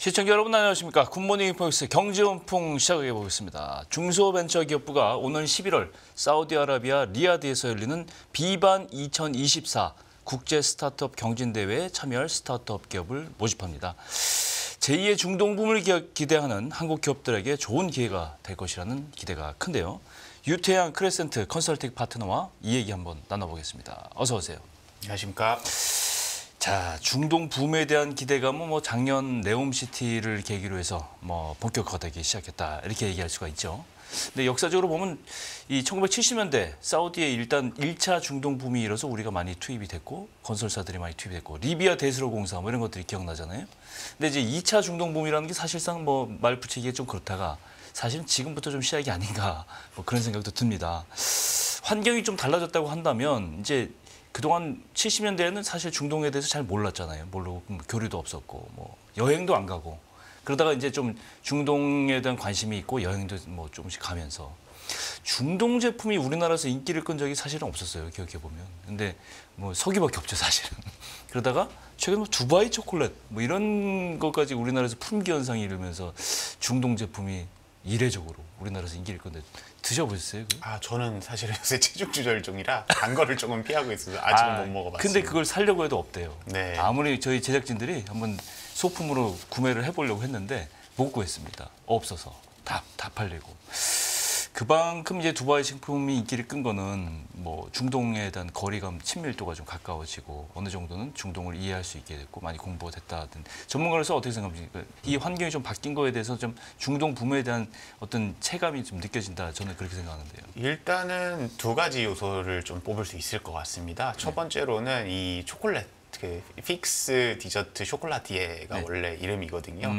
시청자 여러분 안녕하십니까. 굿모닝 인포엑스 경제원풍 시작해 보겠습니다. 중소벤처기업부가 오는 11월 사우디아라비아 리야드에서 열리는 비반 2024 국제 스타트업 경진대회에 참여할 스타트업 기업을 모집합니다. 제2의 중동붐을 기대하는 한국 기업들에게 좋은 기회가 될 것이라는 기대가 큰데요. 유태양 크레센트 컨설팅 파트너와 이 얘기 한번 나눠보겠습니다. 어서 오세요. 안녕하십니까. 자, 중동 붐에 대한 기대감은 작년 네옴시티를 계기로 해서 본격화되기 시작했다 이렇게 얘기할 수가 있죠. 근데 역사적으로 보면 이 1970년대 사우디에 일단 1차 중동 붐이 일어서 우리가 많이 투입이 됐고 건설사들이 많이 투입이 됐고 리비아 대수로 공사 이런 것들이 기억나잖아요. 근데 이제 2차 중동 붐이라는 게 사실상 말 붙이기가 좀 그렇다가 사실은 지금부터 좀 시작이 아닌가 그런 생각도 듭니다. 환경이 좀 달라졌다고 한다면 이제 그동안 70년대에는 사실 중동에 대해서 잘 몰랐잖아요. 모르고 교류도 없었고 여행도 안 가고 그러다가 이제 좀 중동에 대한 관심이 있고 여행도 조금씩 가면서 중동 제품이 우리나라에서 인기를 끈 적이 사실은 없었어요. 기억해 보면. 근데 서기밖에 없죠 사실은. 그러다가 최근 두바이 초콜릿 이런 것까지 우리나라에서 품귀 현상이 이르면서 중동 제품이 이례적으로 우리나라에서 인기를 끈데 드셔보셨어요? 저는 사실 요새 체중 조절 중이라 단 거를 조금 피하고 있어서 아직은 못 먹어봤어요. 근데 그걸 살려고 해도 없대요. 네. 아무리 저희 제작진들이 한번 소품으로 구매를 해보려고 했는데 못 구했습니다. 없어서 다 팔리고. 그만큼 이제 두바이 식품이 인기를 끈 거는 중동에 대한 거리감, 친밀도가 좀 가까워지고 어느 정도는 중동을 이해할 수 있게 됐고 많이 공부가 됐다든 전문가로서 어떻게 생각하십니까? 이 환경이 좀 바뀐 거에 대해서 좀 중동 붐에 대한 어떤 체감이 좀 느껴진다. 저는 그렇게 생각하는데요. 일단은 두 가지 요소를 좀 뽑을 수 있을 것 같습니다. 첫 번째로는 이 초콜릿. 픽스 디저트 쇼콜라티에가 원래 이름이거든요.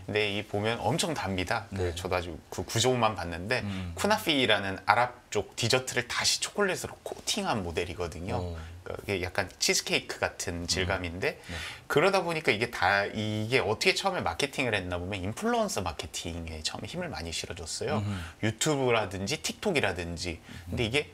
근데 이 보면 엄청 답니다. 저도 아주 그 구조만 봤는데 쿠나피라는 아랍 쪽 디저트를 다시 초콜릿으로 코팅한 모델이거든요. 이게 약간 치즈케이크 같은 질감인데 그러다 보니까 이게 어떻게 처음에 마케팅을 했나 보면 인플루언서 마케팅에 처음에 힘을 많이 실어줬어요. 유튜브라든지 틱톡이라든지. 근데 이게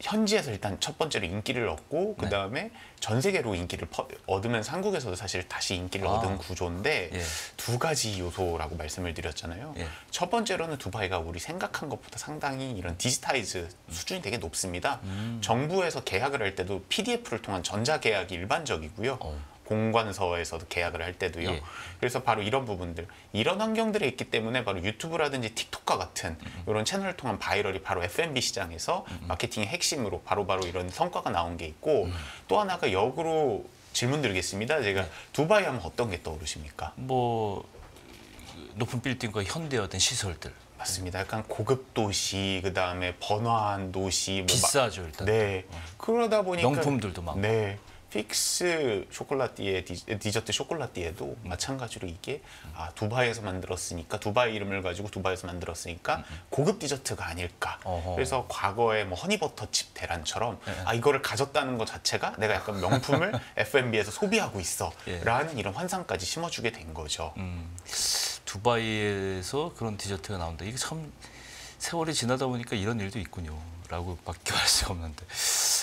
현지에서 일단 첫 번째로 인기를 얻고 그 다음에 전 세계로 인기를 얻으면서 한국에서도 사실 다시 인기를 얻은 구조인데 두 가지 요소라고 말씀을 드렸잖아요. 첫 번째로는 두바이가 우리 생각한 것보다 상당히 이런 디지타이즈 수준이 되게 높습니다. 정부에서 계약을 할 때도 PDF를 통한 전자계약이 일반적이고요. 공관서에서도 계약을 할 때도요. 그래서 바로 이런 부분들, 이런 환경들에 있기 때문에 바로 유튜브라든지 틱톡과 같은 이런 채널을 통한 바이럴이 바로 F&B 시장에서 마케팅의 핵심으로 바로바로 이런 성과가 나온 게 있고 또 하나가 역으로 질문 드리겠습니다. 제가 두바이 하면 어떤 게 떠오르십니까? 높은 빌딩과 현대화된 시설들. 맞습니다. 약간 고급 도시, 그 다음에 번화한 도시. 비싸죠 일단. 네. 그러다 보니까 명품들도 많고. 네. 픽스 쇼콜라띠에 디저트 쇼콜라띠에도 마찬가지로 이게 두바이에서 만들었으니까 두바이 이름을 가지고 두바이에서 만들었으니까 고급 디저트가 아닐까. 그래서 과거에 허니버터칩 대란처럼 이거를 가졌다는 것 자체가 내가 약간 명품을 F&B에서 소비하고 있어라는 이런 환상까지 심어주게 된 거죠. 두바이에서 그런 디저트가 나온다. 이게 참 세월이 지나다 보니까 이런 일도 있군요. 라고 밖에 할 수가 없는데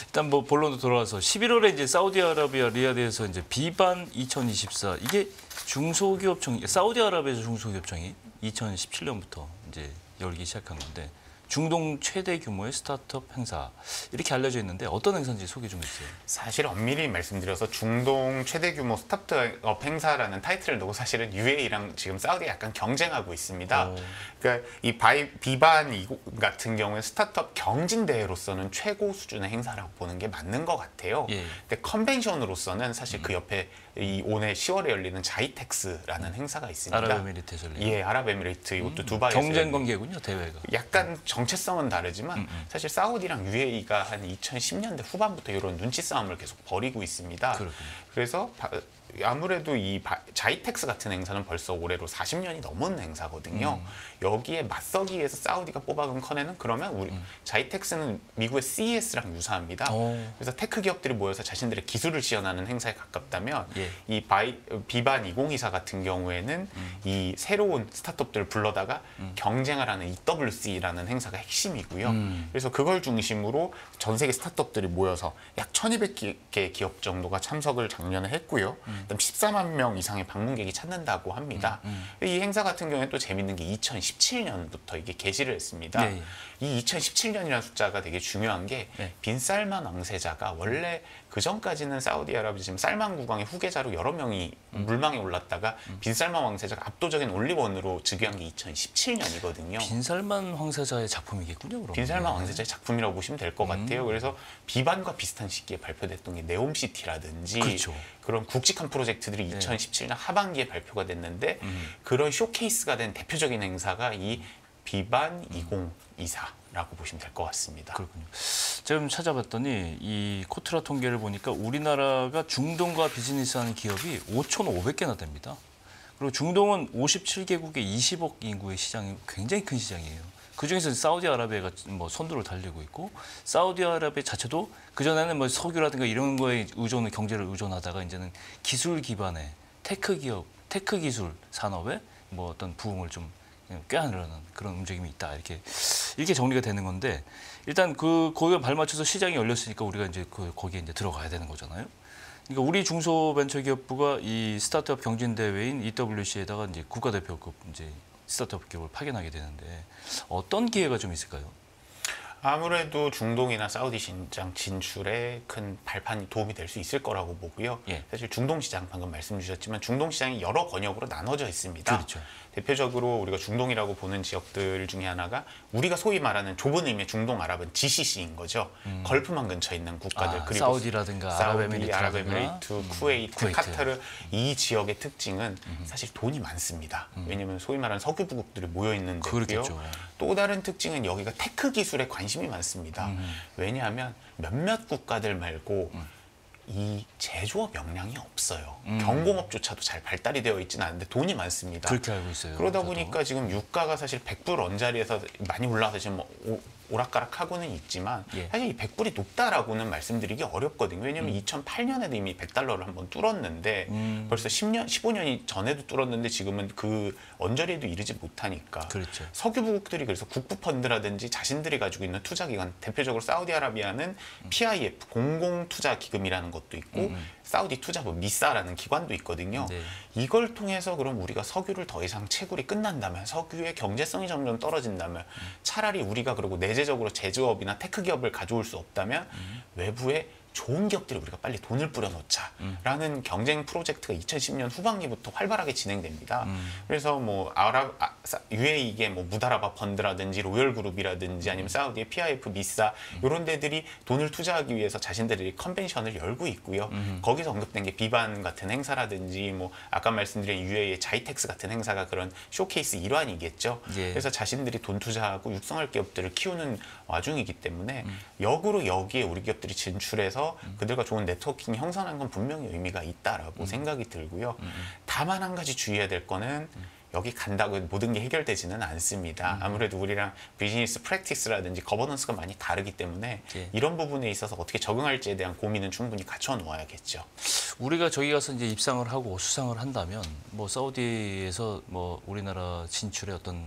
일단 본론으로 돌아와서 11월에 이제 사우디아라비아 리야드에서 이제 비반 2024 이게 중소기업청 사우디아라비아에서 중소기업청이 2017년부터 이제 열기 시작한 건데 중동 최대 규모의 스타트업 행사 이렇게 알려져 있는데 어떤 행사인지 소개 좀 해주세요. 사실 엄밀히 말씀드려서 중동 최대 규모 스타트업 행사라는 타이틀을 두고 사실은 UAE랑 지금 사우디가 약간 경쟁하고 있습니다. 그러니까 이 비반 같은 경우에 스타트업 경진 대회로서는 최고 수준의 행사라고 보는 게 맞는 것 같아요. 근데 컨벤션으로서는 사실 그 옆에 이 올해 10월에 열리는 자이텍스라는 행사가 있습니다. 아랍에미리트에서 열리는. 아랍에미리트 이것도 두바이에서 경쟁 관계군요 대회가. 약간 정체성은 다르지만 사실 사우디랑 UAE가 한 2010년대 후반부터 이런 눈치 싸움을 계속 벌이고 있습니다. 그렇군요. 그래서 아무래도 이 자이텍스 같은 행사는 벌써 올해로 40년이 넘은 행사거든요. 여기에 맞서기 위해서 사우디가 뽑아간 커내는 그러면 우리 자이텍스는 미국의 CES랑 유사합니다. 그래서 테크 기업들이 모여서 자신들의 기술을 지원하는 행사에 가깝다면 이 비반 2024 같은 경우에는 이 새로운 스타트업들을 불러다가 경쟁을 하는 EWC라는 행사가 핵심이고요. 그래서 그걸 중심으로 전 세계 스타트업들이 모여서 약 1200개 기업 정도가 참석을 작년에 했고요. 그다음 14만 명 이상의 방문객이 찾는다고 합니다. 이 행사 같은 경우에 또 재밌는 게 2017년부터 이게 개시를 했습니다. 예, 예. 이 2017년이라는 숫자가 되게 중요한 게 네. 빈 살만 왕세자가 원래 그 전까지는 사우디아라비아 지금 살만 국왕의 후계자로 여러 명이 물망에 올랐다가 빈 살만 왕세자가 압도적인 올리원으로 즉위한 게 2017년이거든요. 빈살만 황사자의 작품이겠군요. 그럼. 빈 살만 왕세자의 작품이라고 보시면 될 것 같아요. 그래서 비반과 비슷한 시기에 발표됐던 게 네옴시티라든지 그렇죠. 그런 굵직한 프로젝트들이 2017년 하반기에 발표가 됐는데 그런 쇼케이스가 된 대표적인 행사가 이 비반 2024라고 보시면 될 것 같습니다. 그렇군요. 제가 좀 찾아봤더니 이 코트라 통계를 보니까 우리나라가 중동과 비즈니스하는 기업이 5,500개나 됩니다. 그리고 중동은 57개국의 20억 인구의 시장이 굉장히 큰 시장이에요. 그중에서 사우디아라비아가 뭐 선두를 달리고 있고 사우디아라비아 자체도 그전에는 뭐 석유라든가 이런 거에 경제를 의존하다가 이제는 기술 기반의 테크 기업, 테크 기술 산업에 뭐 어떤 부흥을 좀 꾀하려는 그런 움직임이 있다. 이렇게 정리가 되는 건데 일단 거기에 발맞춰서 시장이 열렸으니까 우리가 이제 거기에 이제 들어가야 되는 거잖아요. 그러니까 우리 중소벤처기업부가 이 스타트업 경진 대회인 EWC에다가 이제 국가대표급 이제 스타트업 기업을 파견하게 되는데 어떤 기회가 좀 있을까요? 아무래도 중동이나 사우디 시장 진출에 큰 발판이 도움이 될 수 있을 거라고 보고요. 예. 사실 중동 시장 방금 말씀 주셨지만 중동 시장이 여러 권역으로 나눠져 있습니다. 그렇죠. 대표적으로 우리가 중동이라고 보는 지역들 중에 하나가 우리가 소위 말하는 좁은 의미의 중동 아랍은 GCC인 거죠. 걸프만 근처에 있는 국가들 아, 그리고 사우디라든가 아랍에미리트, 쿠웨이트, 카타르 이 지역의 특징은 사실 돈이 많습니다. 왜냐하면 소위 말하는 석유 부국들이 모여 있는 데고요. 그렇겠죠. 또 다른 특징은 여기가 테크 기술에 관심이 많습니다. 왜냐하면 몇몇 국가들 말고 이 제조업 역량이 없어요. 경공업조차도 잘 발달이 되어 있지는 않은데 돈이 많습니다. 그렇게 알고 있어요. 그러다 저도. 보니까 지금 유가가 사실 100불 언저리에서 많이 올라와서 지금 뭐 오락가락하고는 있지만 예. 사실 이 100불이 높다라고는 말씀드리기 어렵거든요. 왜냐하면 2008년에도 이미 100달러를 한번 뚫었는데 벌써 10년, 15년이 전에도 뚫었는데 지금은 그 언저리에도 이르지 못하니까 그렇죠. 석유 부국들이 그래서 국부 펀드라든지 자신들이 가지고 있는 투자기관 대표적으로 사우디아라비아는 PIF 공공투자기금이라는 것도 있고 사우디 투자부 미사라는 기관도 있거든요. 네. 이걸 통해서 그럼 우리가 석유를 더 이상 채굴이 끝난다면 석유의 경제성이 점점 떨어진다면 차라리 우리가 그리고 내재적으로 제조업이나 테크 기업을 가져올 수 없다면 외부에 좋은 기업들이 우리가 빨리 돈을 뿌려놓자라는 경쟁 프로젝트가 2010년 후반기부터 활발하게 진행됩니다. 그래서 뭐 UAE의 뭐 무다라바 펀드라든지 로열그룹이라든지 아니면 사우디의 PIF, 미사 이런 데들이 돈을 투자하기 위해서 자신들이 컨벤션을 열고 있고요. 거기서 언급된 게 비반 같은 행사라든지 뭐 아까 말씀드린 UAE의 자이텍스 같은 행사가 그런 쇼케이스 일환이겠죠. 예. 그래서 자신들이 돈 투자하고 육성할 기업들을 키우는 와중이기 때문에 역으로 여기에 우리 기업들이 진출해서 그들과 좋은 네트워킹이 형성하는 건 분명히 의미가 있다라고 생각이 들고요. 다만 한 가지 주의해야 될 거는 여기 간다고 모든 게 해결되지는 않습니다. 아무래도 우리랑 비즈니스 프랙티스라든지 거버넌스가 많이 다르기 때문에 예. 이런 부분에 있어서 어떻게 적응할지에 대한 고민은 충분히 갖춰 놓아야겠죠. 우리가 저기 가서 이제 입상을 하고 수상을 한다면 뭐 사우디에서 뭐 우리나라 진출의 어떤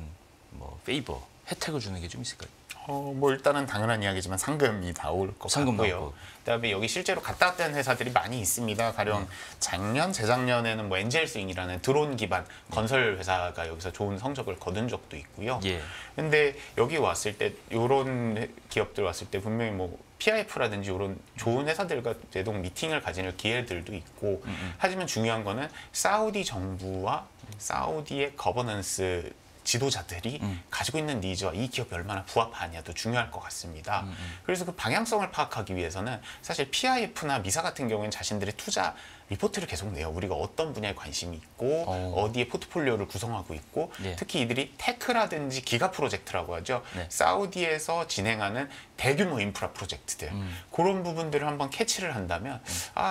뭐 페이버 혜택을 주는 게 좀 있을까요? 뭐 일단은 당연한 이야기지만 상금이 나올 것 상금 같고요. 나오고. 그다음에 여기 실제로 갔다 왔다는 회사들이 많이 있습니다. 가령 작년, 재작년에는 뭐 엔젤스윙이라는 드론 기반 건설 회사가 여기서 좋은 성적을 거둔 적도 있고요. 예. 근데 여기 왔을 때 이런 기업들 왔을 때 분명히 뭐 PIF라든지 이런 좋은 회사들과 대동 미팅을 가지는 기회들도 있고 하지만 중요한 거는 사우디 정부와 사우디의 거버넌스 지도자들이 가지고 있는 니즈와 이 기업이 얼마나 부합하냐도 중요할 것 같습니다. 그래서 그 방향성을 파악하기 위해서는 사실 PIF나 미사 같은 경우에는 자신들의 투자 리포트를 계속 내요. 우리가 어떤 분야에 관심이 있고 어디에 포트폴리오를 구성하고 있고 예. 특히 이들이 테크라든지 기가 프로젝트라고 하죠. 네. 사우디에서 진행하는 대규모 인프라 프로젝트들 그런 부분들을 한번 캐치를 한다면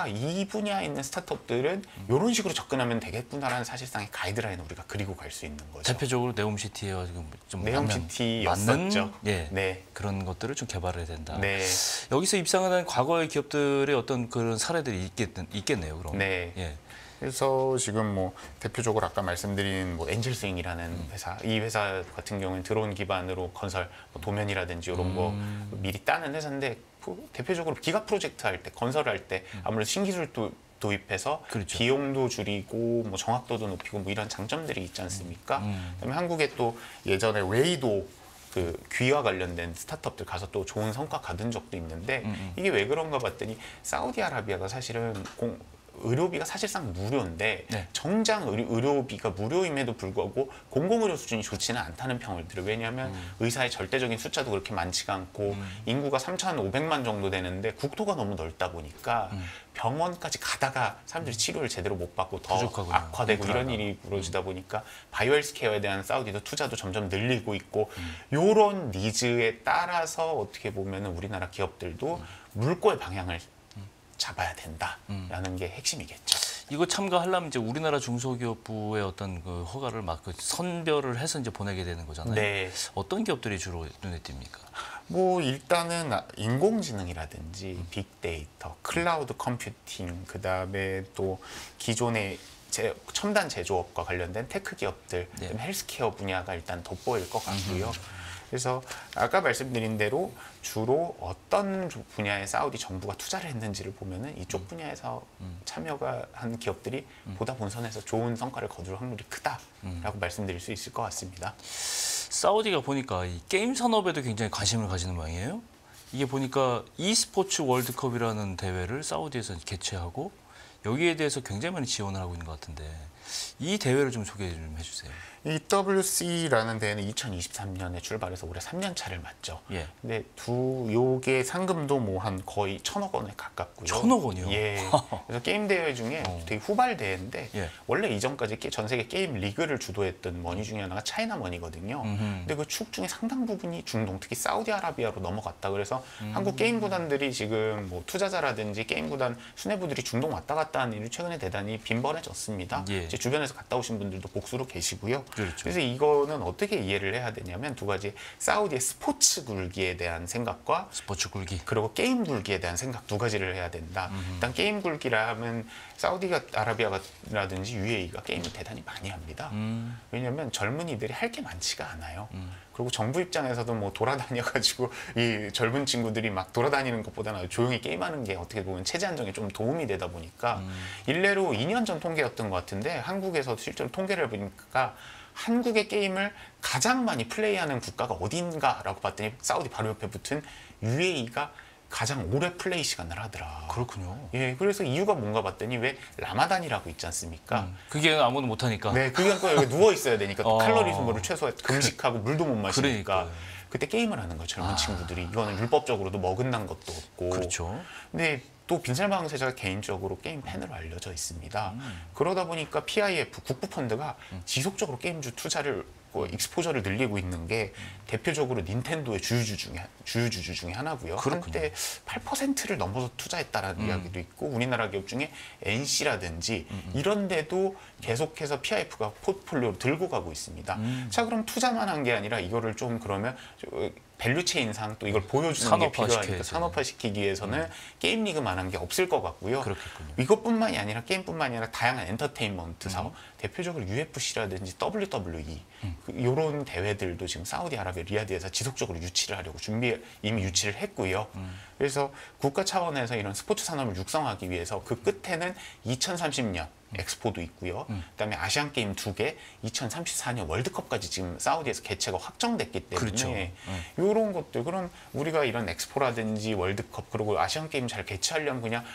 이 분야에 있는 스타트업들은 이런 식으로 접근하면 되겠구나라는 사실상의 가이드라인을 우리가 그리고 갈 수 있는 거죠. 대표적으로 네옴시티와 지금 좀 네옴시티였었죠. 맞는 예, 네. 그런 것들을 좀 개발해야 된다. 네. 여기서 입상한 과거의 기업들의 어떤 그런 사례들이 있겠네요. 그럼. 네. 예. 그래서 지금 뭐 대표적으로 아까 말씀드린 뭐 엔젤스윙이라는 회사, 이 회사 같은 경우는 드론 기반으로 건설 뭐 도면이라든지 이런 거 미리 따는 회사인데 대표적으로 기가 프로젝트 할 때, 건설할 때 아무래도 신기술도 도입해서 그렇죠. 비용도 줄이고 뭐 정확도도 높이고 뭐 이런 장점들이 있지 않습니까? 그다음에 한국에 또 예전에 웨이도 그 귀와 관련된 스타트업들 가서 또 좋은 성과 거둔 적도 있는데 이게 왜 그런가 봤더니 사우디아라비아가 사실은 의료비가 사실상 무료인데 네. 정작 의료비가 무료임에도 불구하고 공공의료 수준이 좋지는 않다는 평을 들어요. 왜냐하면 의사의 절대적인 숫자도 그렇게 많지가 않고 인구가 3,500만 정도 되는데 국토가 너무 넓다 보니까 병원까지 가다가 사람들이 치료를 제대로 못 받고 더 부족하군요. 악화되고 이런 일이 벌어지다 보니까 바이오헬스케어에 대한 사우디도 투자도 점점 늘리고 있고 이런 니즈에 따라서 어떻게 보면 우리나라 기업들도 물꼬의 방향을 잡아야 된다라는 게 핵심이겠죠. 이거 참가하려면 이제 우리나라 중소기업부의 어떤 그 허가를 막 그 선별을 해서 이제 보내게 되는 거잖아요. 네. 어떤 기업들이 주로 눈에 띕니까? 뭐 일단은 인공지능이라든지 빅데이터, 클라우드 컴퓨팅, 그다음에 또 기존의 첨단 제조업과 관련된 테크 기업들, 네. 헬스케어 분야가 일단 돋보일 것 같고요. 그래서 아까 말씀드린 대로 주로 어떤 분야에 사우디 정부가 투자를 했는지를 보면은 이쪽 분야에서 참여가 한 기업들이 보다 본선에서 좋은 성과를 거둘 확률이 크다라고 말씀드릴 수 있을 것 같습니다. 사우디가 보니까 이 게임 산업에도 굉장히 관심을 가지는 모양이에요. 이게 보니까 e스포츠 월드컵이라는 대회를 사우디에서 개최하고 여기에 대해서 굉장히 많이 지원을 하고 있는 것 같은데 이 대회를 좀 소개 좀 해주세요. 이 WC라는 대회는 2023년에 출발해서 올해 3년 차를 맞죠. 예. 근데 요게 상금도 뭐 한 거의 1,000억 원에 가깝고요. 1,000억 원이요? 예. 그래서 게임 대회 중에 되게 후발 대회인데 예. 원래 이전까지 전 세계 게임 리그를 주도했던 머니 중에 하나가 차이나 머니거든요. 근데 그 축 중에 상당 부분이 중동, 특히 사우디아라비아로 넘어갔다. 그래서 한국 게임 구단들이 지금 뭐 투자자라든지 게임 구단 수뇌부들이 중동 왔다 갔다 하는 일이 최근에 대단히 빈번해졌습니다. 예. 제 주변에서 갔다 오신 분들도 복수로 계시고요. 그렇죠. 그래서 이거는 어떻게 이해를 해야 되냐면 두 가지, 사우디의 스포츠 굴기에 대한 생각과 스포츠 굴기. 그리고 게임 굴기에 대한 생각 두 가지를 해야 된다. 일단 게임 굴기라 하면 사우디가 아라비아라든지 UAE가 게임을 대단히 많이 합니다. 왜냐하면 젊은이들이 할 게 많지가 않아요. 그리고 정부 입장에서도 뭐 돌아다녀가지고 이 젊은 친구들이 막 돌아다니는 것보다는 조용히 게임하는 게 어떻게 보면 체제 안정에 좀 도움이 되다 보니까 일례로 2년 전 통계였던 것 같은데 한국에서 실제로 통계를 보니까 한국의 게임을 가장 많이 플레이하는 국가가 어딘가라고 봤더니 사우디 바로 옆에 붙은 UAE가 가장 오래 플레이 시간을 하더라. 그렇군요. 예, 그래서 이유가 뭔가 봤더니 왜 라마단이라고 있지 않습니까? 그게 아무도 못하니까. 네, 그러니까 여기 누워 있어야 되니까 또 칼로리 소모를 그 최소화, 금식하고 물도 못 마시니까 그러니까요. 그때 게임을 하는 거예요. 젊은 친구들이. 이거는 율법적으로도 먹은다는 것도 없고. 그렇죠. 근데 또 빈살방세자가 개인적으로 게임 팬으로 알려져 있습니다. 그러다 보니까 PIF 국부펀드가 지속적으로 게임주 투자를 익스포저를 늘리고 있는 게 대표적으로 닌텐도의 주유주 중에 하나고요. 그렇군요. 한때 8%를 넘어서 투자했다라는 이야기도 있고 우리나라 기업 중에 NC라든지 이런 데도 계속해서 PIF가 포트폴리오를 들고 가고 있습니다. 자, 그럼 투자만 한 게 아니라 이거를 좀 그러면 밸류체인상 또 이걸 보여주는 게 필요하니까 산업화시키기 위해서는 게임 리그만한 게 없을 것 같고요. 그렇겠군요. 이것뿐만이 아니라 게임뿐만이 아니라 다양한 엔터테인먼트 사업, 대표적으로 UFC라든지 WWE 이런 대회들도 지금 사우디아라비아 리야드에서 지속적으로 유치를 하려고 이미 유치를 했고요. 그래서 국가 차원에서 이런 스포츠 산업을 육성하기 위해서 그 끝에는 2030년 엑스포도 있고요. 그다음에 아시안 게임 2개, 2034년 월드컵까지 지금 사우디에서 개최가 확정됐기 때문에 그렇죠. 이런 것들, 그럼 우리가 이런 엑스포라든지 월드컵 그리고 아시안 게임 잘 개최하려면 그냥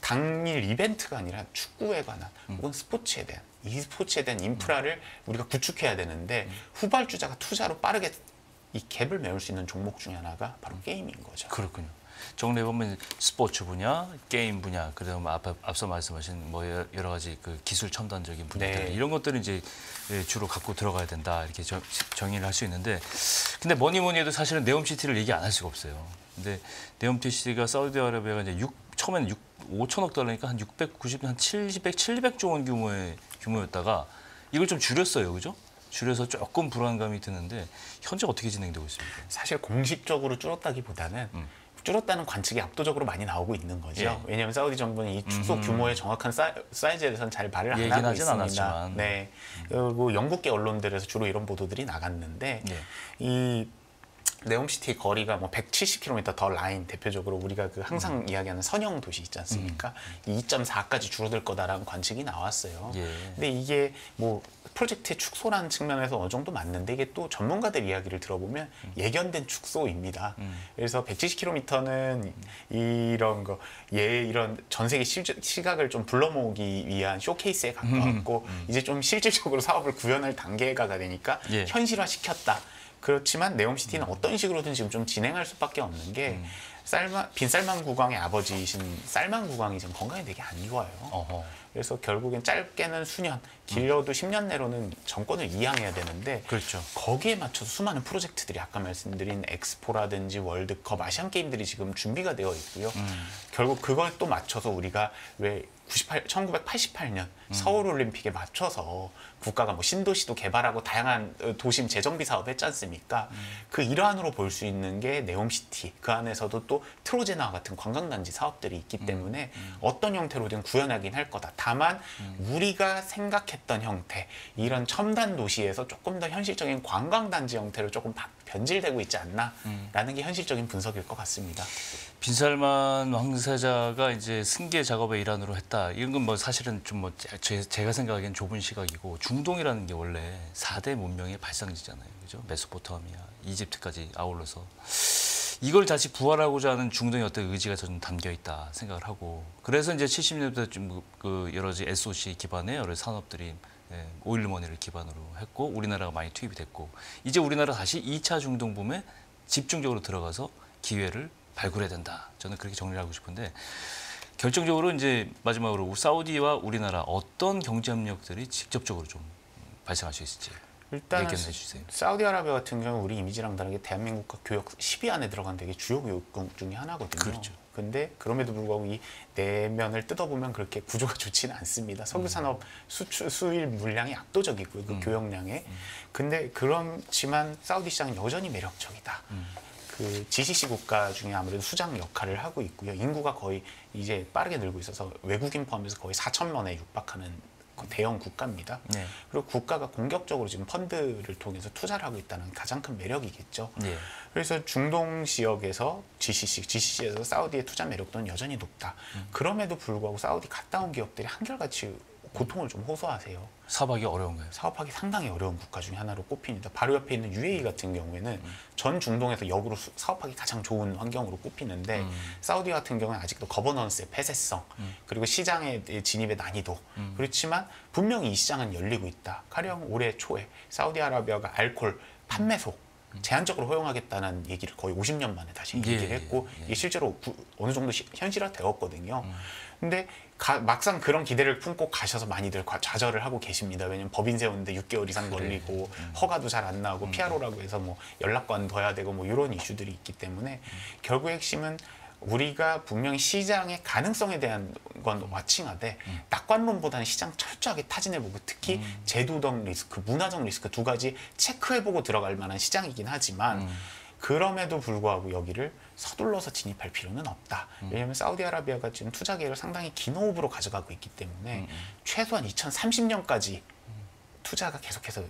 당일 이벤트가 아니라 축구에 관한 혹은 스포츠에 대한 e스포츠에 대한 인프라를 우리가 구축해야 되는데 후발주자가 투자로 빠르게 이 갭을 메울 수 있는 종목 중에 하나가 바로 게임인 거죠. 그렇군요. 정리해 보면 스포츠 분야, 게임 분야, 그다음 앞서 말씀하신 뭐 여러 가지 그 기술 첨단적인 분야들 네. 이런 것들을 이제 주로 갖고 들어가야 된다 이렇게 정의를 할 수 있는데, 근데 뭐니 해도 사실은 네옴시티를 얘기 안 할 수가 없어요. 근데 네옴시티가 사우디아라비아가 이제 처음에는 5천억 달러니까 한 690, 한 700조 원 규모였다가 이걸 좀 줄였어요, 그죠? 줄여서 조금 불안감이 드는데 현재 어떻게 진행되고 있습니까? 사실 공식적으로 줄었다기보다는 줄었다는 관측이 압도적으로 많이 나오고 있는 거죠. 예. 왜냐하면 사우디 정부는 이 축소 규모의 정확한 사이즈에 대해서는 잘 말을 안 하고 있습니다. 않았지만. 네. 그리고 영국계 언론들에서 주로 이런 보도들이 나갔는데 예. 이 네옴시티 거리가 뭐 170km 더 라인 대표적으로 우리가 그 항상 이야기하는 선형 도시 있지 않습니까? 2.4까지 줄어들 거다라는 관측이 나왔어요. 예. 근데 이게 뭐 프로젝트의 축소라는 측면에서 어느 정도 맞는데 이게 또 전문가들 이야기를 들어보면 예견된 축소입니다. 그래서 170km는 이런 거 이런 전 세계 시각을 좀 불러 모으기 위한 쇼케이스에 가까웠고 이제 좀 실질적으로 사업을 구현할 단계가 되니까 예. 현실화시켰다. 그렇지만 네옴시티는 어떤 식으로든 지금 좀 진행할 수밖에 없는 게 빈살만 국왕의 아버지이신 살만 국왕이 지금 건강이 되게 안 좋아요. 어허. 그래서 결국엔 짧게는 수년, 길어도 10년 내로는 정권을 이양해야 되는데 그렇죠. 거기에 맞춰서 수많은 프로젝트들이 아까 말씀드린 엑스포라든지 월드컵, 아시안 게임들이 지금 준비가 되어 있고요. 결국 그걸 또 맞춰서 우리가 왜 1988년 서울올림픽에 맞춰서 국가가 뭐 신도시도 개발하고 다양한 도심 재정비 사업 했지 않습니까? 그 일환으로 볼 수 있는 게 네옴시티, 그 안에서도 또 트로제나와 같은 관광단지 사업들이 있기 때문에 어떤 형태로든 구현하긴 할 거다. 다만 우리가 생각했던 형태, 이런 첨단 도시에서 조금 더 현실적인 관광단지 형태로 조금 변질되고 있지 않나라는 게 현실적인 분석일 것 같습니다. 빈살만 왕세자가 이제 승계 작업의 일환으로 했다. 이런 건 뭐 사실은 좀 뭐 제가 생각하기엔 좁은 시각이고 중동이라는 게 원래 4대 문명의 발상지잖아요. 그죠? 메소포타미아, 이집트까지 아울러서 이걸 다시 부활하고자 하는 중동의 어떤 의지가 좀 담겨 있다 생각을 하고 그래서 이제 70년대 좀 그 여러 가지 SOC 기반의 여러 산업들이 오일머니를 기반으로 했고 우리나라가 많이 투입이 됐고 이제 우리나라 다시 2차 중동 붐에 집중적으로 들어가서 기회를 발굴해야 된다. 저는 그렇게 정리를 하고 싶은데 결정적으로 이제 마지막으로 사우디와 우리나라 어떤 경제 협력들이 직접적으로 좀 발생할 수 있을지 일단 얘기해 주세요. 사우디아라비아 같은 경우 우리 이미지랑 다르게 대한민국과 교역 10위 안에 들어간 되게 주요 교역국 중에 하나거든요. 그렇죠. 근데 그럼에도 불구하고 이 내면을 뜯어보면 그렇게 구조가 좋지는 않습니다. 석유 산업 수일 물량이 압도적이고요. 그 교역량에. 근데 그렇지만 사우디 시장은 여전히 매력적이다. 그 GCC 국가 중에 아무래도 수장 역할을 하고 있고요. 인구가 거의 이제 빠르게 늘고 있어서 외국인 포함해서 거의 4천만에 육박하는 대형 국가입니다. 네. 그리고 국가가 공격적으로 지금 펀드를 통해서 투자를 하고 있다는 가장 큰 매력이겠죠. 네. 그래서 중동 지역에서 GCC에서 사우디의 투자 매력도는 여전히 높다. 그럼에도 불구하고 사우디 갔다 온 기업들이 한결같이 고통을 좀 호소하세요. 사업하기 어려운가요? 사업하기 상당히 어려운 국가 중에 하나로 꼽힙니다. 바로 옆에 있는 UAE 같은 경우에는 전 중동에서 역으로 사업하기 가장 좋은 환경으로 꼽히는데 사우디 같은 경우는 아직도 거버넌스의 폐쇄성 그리고 시장의 진입의 난이도 그렇지만 분명히 이 시장은 열리고 있다. 가령 올해 초에 사우디아라비아가 알코올 판매소 제한적으로 허용하겠다는 얘기를 거의 50년 만에 다시 얘기를 했고 이게 실제로 어느 정도 현실화되었거든요. 근데 막상 그런 기대를 품고 가셔서 많이들 좌절을 하고 계십니다. 왜냐면 법인 세우는데 6개월 이상 걸리고 허가도 잘 안 나오고 PRO라고 해서 뭐 연락관 둬야 되고 뭐 이런 이슈들이 있기 때문에 결국 핵심은 우리가 분명히 시장의 가능성에 대한 건 와칭하되 낙관론보다는 시장 철저하게 타진해보고 특히 제도적 리스크, 문화적 리스크 두 가지 체크해보고 들어갈 만한 시장이긴 하지만 그럼에도 불구하고 여기를 서둘러서 진입할 필요는 없다. 왜냐하면 사우디아라비아가 지금 투자 계획을 상당히 긴 호흡으로 가져가고 있기 때문에 최소한 2030년까지 투자가 계속해서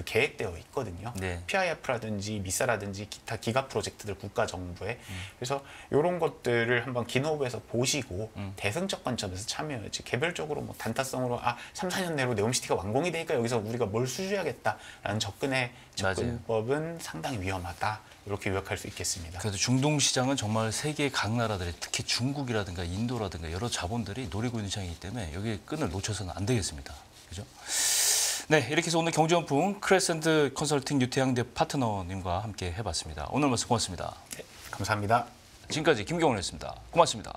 계획되어 있거든요. 네. PIF라든지 미사라든지 기타 기가 프로젝트들 국가 정부에 그래서 이런 것들을 한번 긴 호흡에서 보시고 대승적 관점에서 참여해야지 개별적으로 뭐 단타성으로 3, 4년 내로 네옴시티가 완공이 되니까 여기서 우리가 뭘 수주해야겠다라는 접근법은 상당히 위험하다. 이렇게 요약할 수 있겠습니다. 그래도 중동 시장은 정말 세계 각 나라들이 특히 중국이라든가 인도라든가 여러 자본들이 노리고 있는 시장이기 때문에 여기 끈을 놓쳐서는 안 되겠습니다. 그죠? 네, 이렇게 해서 오늘 경제원풍 크레센트 컨설팅 유태양대 파트너님과 함께 해봤습니다. 오늘 말씀 고맙습니다. 네, 감사합니다. 지금까지 김경원이었습니다. 고맙습니다.